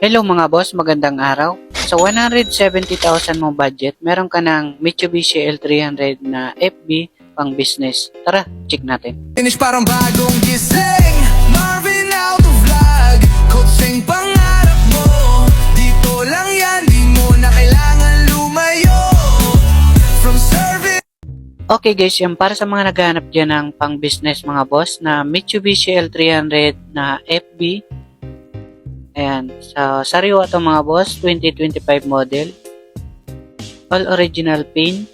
Hello mga boss, magandang araw. Sa 170,000 mo budget, meron ka ng Mitsubishi L300 na FB pang business. Tara, check natin. Finish parang bagong gising, Marvin out of vlog, coaching pangarap mo. Dito lang yan, di mo na kailangan lumayo. From service. Okay guys, yan para sa mga naghahanap dyan ng pang business mga boss na Mitsubishi L300 na FB. Ayan, sa sariwa ito mga boss, 2025 model. All original paint.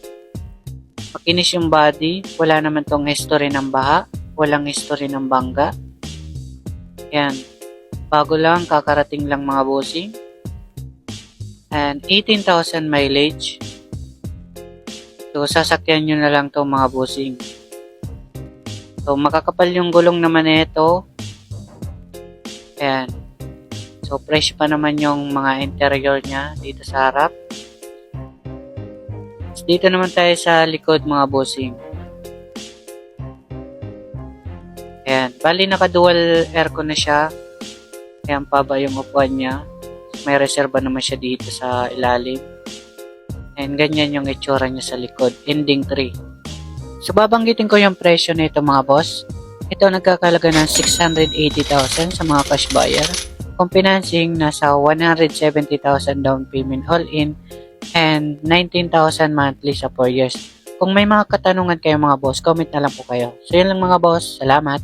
Makinis yung body, wala naman tong history ng baha, walang history ng bangga. Ayan, bago lang, kakarating lang mga bossing. And 18,000 mileage. So, sasakyan nyo na lang to mga bossing. So, makakapal yung gulong naman nito. Ayan. So, fresh pa naman yung mga interior niya dito sa harap. Dito naman tayo sa likod mga bossing. Ayan. Bali, naka-dual aircon na siya. Ayan pa ba yung upuan niya. May reserva naman siya dito sa ilalim. And ganyan yung itsura niya sa likod. Ending 3. So, babanggitin ko yung presyo nito mga boss. Ito nagkakalaga ng 680,000 sa mga cash buyer. Kung financing, nasa 170,000 down payment all-in and 19,000 monthly sa 4 years. Kung may mga katanungan kayo mga boss, comment na lang po kayo. So, yun lang mga boss. Salamat!